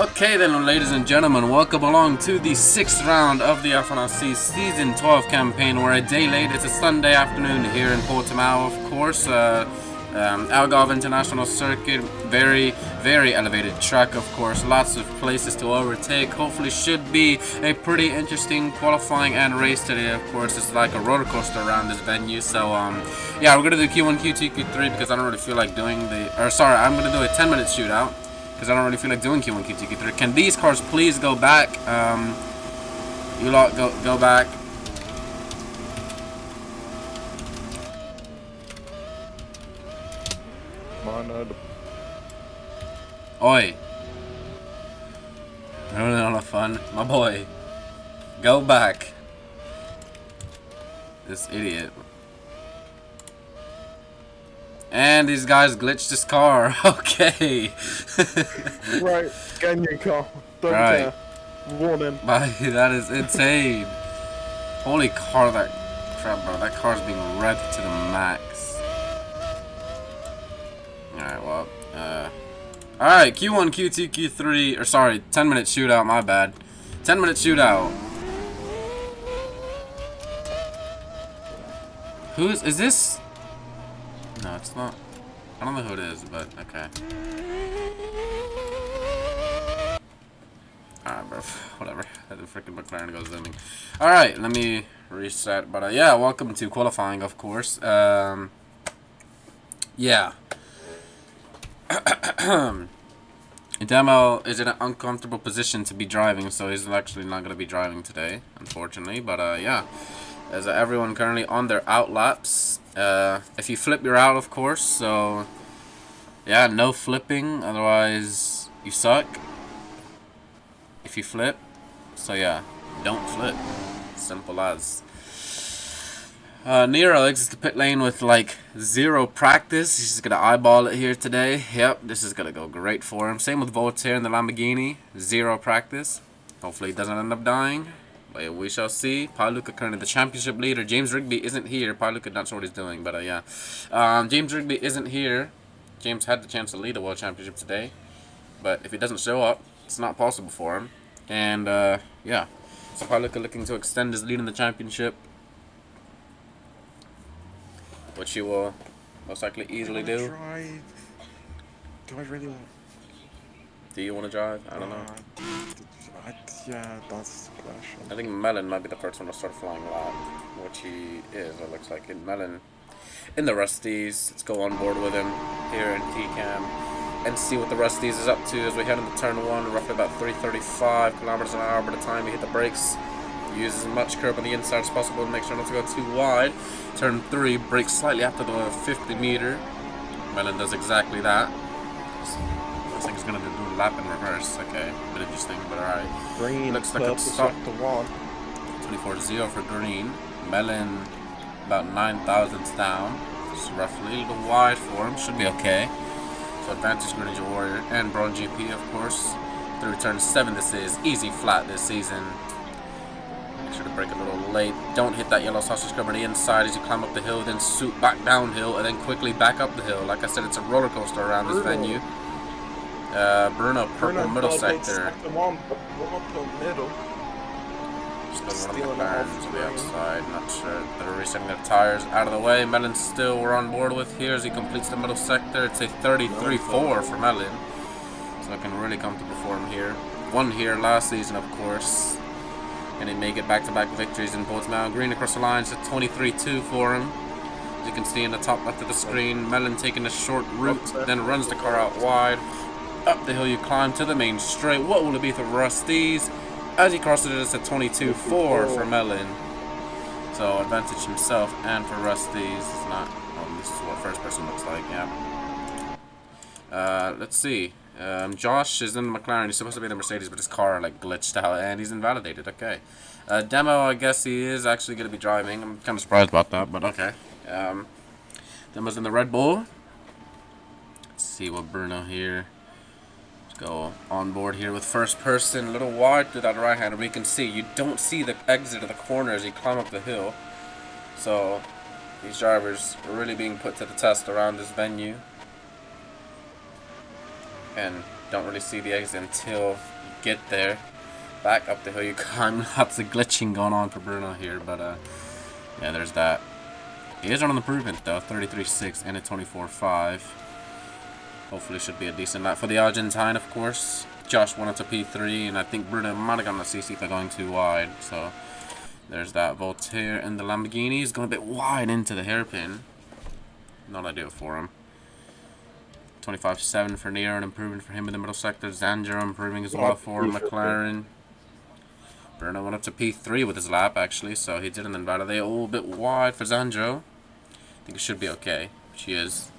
Okay then, ladies and gentlemen, welcome along to the 6th round of the F1RC Season 12 campaign. We're a day late. It's a Sunday afternoon here in Portimao, of course. Algarve International Circuit, very elevated track, of course. Lots of places to overtake. Hopefully should be a pretty interesting qualifying and race today, of course. It's like a roller coaster around this venue. So, yeah, we're going to do Q1, Q2, Q3 because I don't really feel like doing I'm going to do a 10-minute shootout. Because I don't really feel like doing Q1, Q2, Q3. Can these cars please go back? You lot, go back. Oi. Ruining all the fun. My boy. Go back. This idiot. And these guys glitched his car. Okay. Right, get in your car. Don't Right. care. Warning. That is insane. Holy car, that crap, bro. That car's being revved to the max. Alright, well, alright, Q1, Q2, Q3, or sorry, 10-minute shootout, my bad. 10-minute shootout. Is this? No, it's not. I don't know who it is, but okay. Alright, bro. Whatever. Had the freaking McLaren go zooming. Alright, let me reset. But yeah, welcome to qualifying, of course. Yeah. Demo is in an uncomfortable position to be driving, so he's actually not going to be driving today, unfortunately. But yeah, as everyone currently on their out laps. If you flip, you're out, of course. So yeah, no flipping, otherwise you suck. If you flip, so yeah, don't flip. Simple as. Nero exits the pit lane with like 0 practice. He's just gonna eyeball it here today. Yep, this is gonna go great for him. Same with Voltaire in the Lamborghini. 0 practice. Hopefully he doesn't end up dying. But we shall see. Paluca currently the championship leader. James Rigby isn't here. Paluca not sure what he's doing, but yeah. James Rigby isn't here. James had the chance to lead the World Championship today. But if he doesn't show up, it's not possible for him. And yeah. So Paluca looking to extend his lead in the championship, which he will most likely easily do. Do I really want? Do you want to drive? I don't know. Yeah, that's the question. I think Melon might be the first one to start flying lap, which he is, it looks like. Melon in the Rusties. Let's go on board with him here in TCAM and see what the Rusties is up to as we head into turn 1, roughly about 335 kilometers an hour by the time we hit the brakes. Use as much curb on the inside as possible to make sure not to go too wide. Turn 3, brakes slightly after the 50 meter. Melon does exactly that. Looks like he's going to do a lap in reverse. Okay, a bit interesting, but alright. Green, looks like it's stop. 24-0 for green. Melon about 9 thousandths down. It's roughly a little wide for him. Should be okay. So advantage for Ninja Warrior and Braun GP, of course. Through turn 7 this is. Easy flat this season. Make sure to brake a little late. Don't hit that yellow sausage curb on the inside as you climb up the hill, then swoop back downhill, and then quickly back up the hill. Like I said, it's a roller coaster around this venue. Bruno, purple middle sector. Just got one of the McLarens to the outside. Not sure. They're resetting their tires out of the way. Melon still we're on board with here as he completes the middle sector. It's a 33-4 for Melon. So looking really comfortable for him here. Won here last season, of course. And he may get back-to-back victories in Portimao. Green across the line, it's a 23-2 for him. As you can see in the top left of the screen, Melon taking a short route, then runs the car out wide. Up the hill you climb to the main straight. What will it be for Rusties? As he crosses it, it's a 22-4 for Melon. So advantage himself and for Rusties. It's not. Oh, this is what first person looks like. Yeah. Let's see. Josh is in the McLaren. He's supposed to be in the Mercedes, but his car like glitched out and he's invalidated. Okay. Demo, I guess he is actually going to be driving. I'm kind of surprised about that, but okay. Demo's in the Red Bull. Let's see what Bruno here. Go on board here with first person, a little wide through that right hander. We can see you don't see the exit of the corner as you climb up the hill. So these drivers are really being put to the test around this venue. and don't really see the exit until you get there. Back up the hill you climb. Lots of glitching going on for Bruno here, but yeah, there's that. He is on an improvement though, 33.6 and a 24.5. Hopefully should be a decent lap for the Argentine, of course. Josh went up to P3, and I think Bruno might have gotten a CC for going too wide, so there's that. Voltaire and the Lamborghini is going a bit wide into the hairpin. Not ideal for him. 25.7 for Nero, an improvement for him in the middle sector. Zanjaro improving as well for McLaren. Bruno went up to P3 with his lap, actually, so he didn't invalidate. A little bit wide for Zanjaro. I think it should be okay, which he is.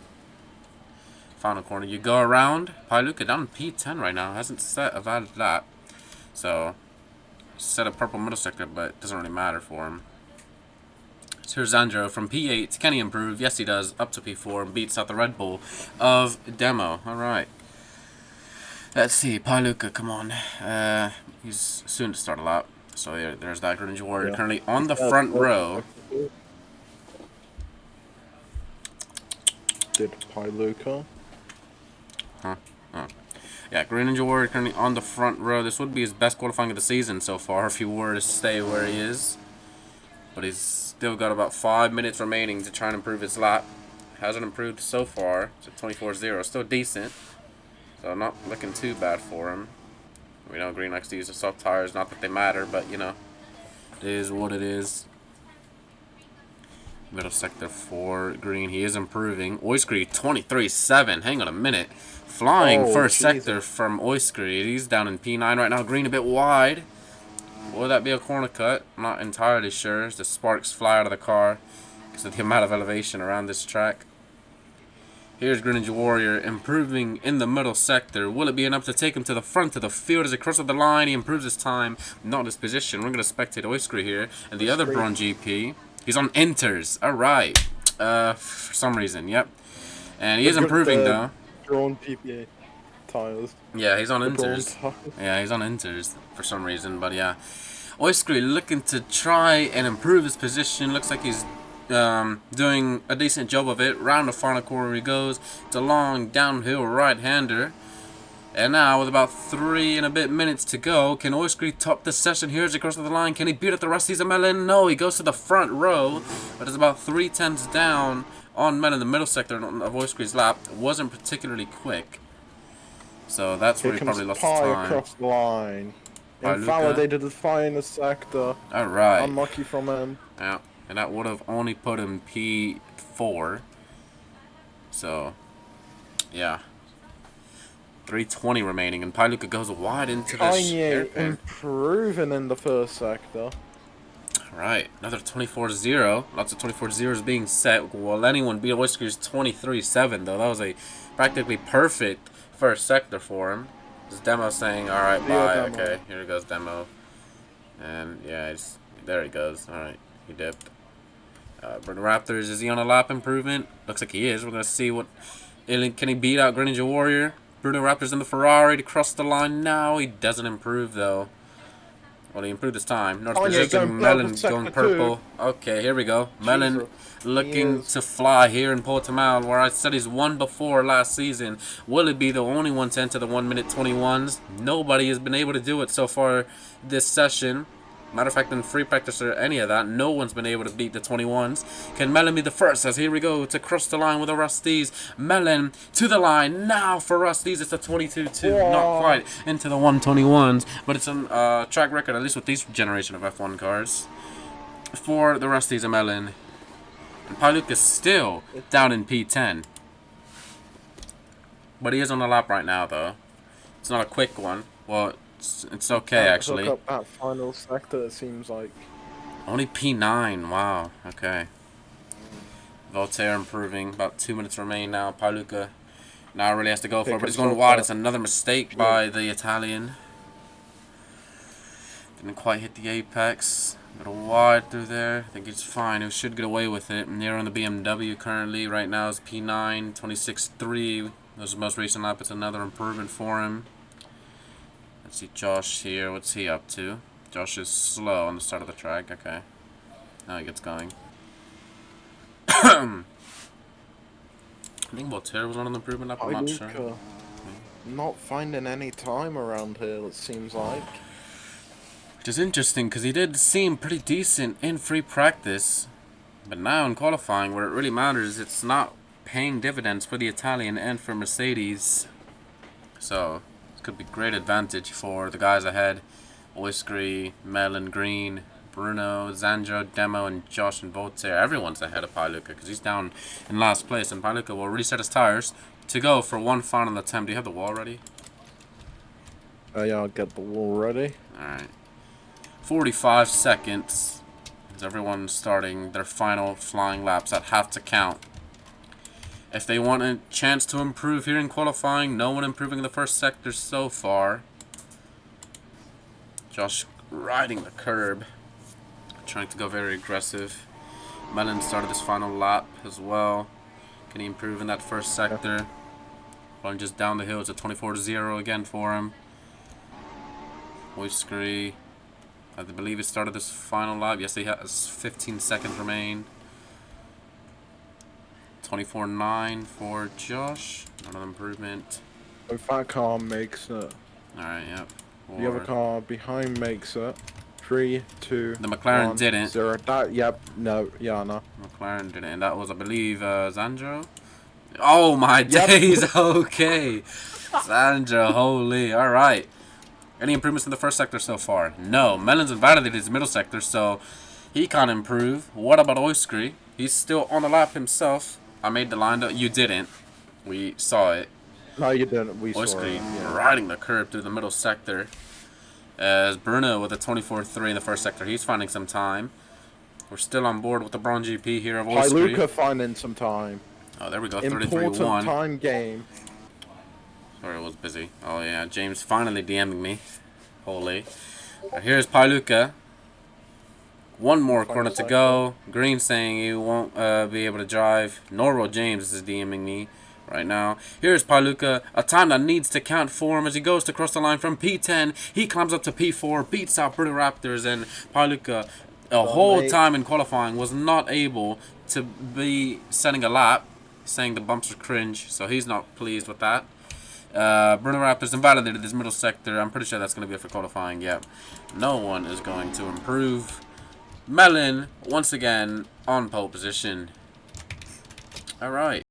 Final corner, you go around. Pailuka down in P10 right now. Hasn't set a valid lap. So, set a purple middle sector, but it doesn't really matter for him. So here's Zanjaro from P8. Can he improve? Yes, he does. Up to P4 and beats out the Red Bull of Demo. Alright. Let's see. Pailuka, come on. He's soon to start a lap. So yeah, there's that. Greninja Warrior currently on the front row. Did Pailuka? Huh? Oh. Yeah, Greninja Warrior currently on the front row. This would be his best qualifying of the season so far if he were to stay where he is. But he's still got about 5 minutes remaining to try and improve his lap. Hasn't improved so far. It's a 24.0. Still decent. So not looking too bad for him. We know Green likes to use the soft tires. Not that they matter, but you know, it is what it is. Middle sector for Green. He is improving. Oiskry 23.7. Hang on a minute. Flying first sector from Oiskry. He's down in P9 right now. Green a bit wide. Will that be a corner cut? I'm not entirely sure. The sparks fly out of the car because of the amount of elevation around this track. Here's Greninja Warrior improving in the middle sector. Will it be enough to take him to the front of the field as he crosses the line? He improves his time, not his position. We're going to spectate Oiskry here. And the other Braun GP, he's on inters. Alright. For some reason, yep. And he is improving though. Drawn PPA tires. Yeah, he's on inters. Yeah, he's on inters for some reason, but yeah. Oiskry looking to try and improve his position. Looks like he's doing a decent job of it. Round the final corner he goes. It's a long downhill right-hander. And now, with about 3 and a bit minutes to go, can Oiskry top the session here as he crosses the line? Can he beat up the Rusty's Melon? No, he goes to the front row, but it's about 3 tenths down on Melon, the middle sector of Oiskry's lap. It wasn't particularly quick. So that's where he probably lost his time. Across the line. Invalidated the final sector. Alright. Unlucky from him. Yeah. And that would have only put him P4. So, yeah. 3:20 remaining, and Pailuka goes wide into the hairpin. Improving in the first sector. Alright, another 24.0. Lots of 24.0s being set. Will anyone beat Oiskry's 23.7, though? That was a practically perfect first sector for him. This Demo saying, alright, bye. Okay, here goes Demo. And, yeah, there he goes. Alright, he dipped. Bruno Raptors, is he on a lap improvement? Looks like he is. We're going to see what... Can he beat out Greninja Warrior? Bruno Raptors in the Ferrari to cross the line now. He doesn't improve, though. Well, he improved his time. Notice position, Melon going purple. Okay, here we go. Melon looking to fly here in Portimao, where I said he's won before last season. Will it be the only one to enter the 1 minute 21s? Nobody has been able to do it so far this session. Matter of fact, in free practice or any of that, no one's been able to beat the 21s. Can Melon be the first? As here we go to cross the line with the Rusties. Melon to the line now for Rusties. It's a 22-2, not quite into the 121s, but it's a track record, at least with these generation of F1 cars, for the Rusties and Melon. And Pailuka is still down in P10. But he is on the lap right now, though. It's not a quick one. Well, it's okay, actually. Look up that final sector, it seems like. Only P9, wow, okay. Voltaire improving, about 2 minutes remain now. Pailuka now really has to go for it, but he's going wide. It's another mistake by the Italian. Didn't quite hit the apex. Got a wide through there. I think he's fine. He should get away with it. Near on the BMW currently. Right now is P9, 26.3. That was the most recent lap. It's another improvement for him. Let's see Josh here. What's he up to? Josh is slow on the start of the track. Okay. Now he gets going. I think Voltaire was on an improvement lap. I'm not sure. not finding any time around here, it seems like. Which is interesting because he did seem pretty decent in free practice. But now in qualifying, where it really matters, it's not paying dividends for the Italian and for Mercedes. So, this could be great advantage for the guys ahead. Oiskry, Melon, Green, Bruno, Zanjo, Demo, and Josh and Voltaire. Everyone's ahead of Paluca because he's down in last place. And Paluca will reset his tires to go for one final attempt. Do you have the wall ready? Yeah, I'll get the wall ready. Alright. 45 seconds. As everyone's starting their final flying laps that have to count. If they want a chance to improve here in qualifying, no one improving in the first sector so far. Josh riding the curb, trying to go very aggressive. Melon started his final lap as well. Can he improve in that first sector? Running just down the hill, it's a 24-0 again for him. Oiskry, I believe he started his final lap. Yes, he has 15 seconds remain. 24-9 for Josh. Another improvement. If that car makes it, Alright, yep. the other car behind makes it. 3, 2, The McLaren 1, didn't. 0. That, yep, no, yeah, no. McLaren didn't, and that was, I believe, Zanjo. Oh my days! Okay, Zanjo, holy, all right. Any improvements in the first sector so far? No. Melon's invalidated his middle sector, so he can't improve. What about Oiskry? He's still on the lap himself. I made the line, though. You didn't. We saw it. No, you didn't. We saw it. Oiskry Yeah. riding the curb through the middle sector. As Bruno with a 24-3 in the first sector. He's finding some time. We're still on board with the Braun GP here of Oiskry. Luca finding some time. Oh, there we go. Important 33-1. time game. Sorry, I was busy. Oh, yeah. James finally DMing me. Holy. Here's Paluca. One more corner to go. Green saying he won't be able to drive. Nor will James is DMing me right now. Here's Paluca. A time that needs to count for him as he goes to cross the line from P10. He climbs up to P4. Beats out Bruno Raptors. And Paluca, the whole time in qualifying, was not able to be setting a lap. Saying the bumps are cringe. So he's not pleased with that. Bruno Raptors invalidated this middle sector. I'm pretty sure that's going to be it for qualifying. Yep. No one is going to improve. Melon, once again, on pole position. Alright.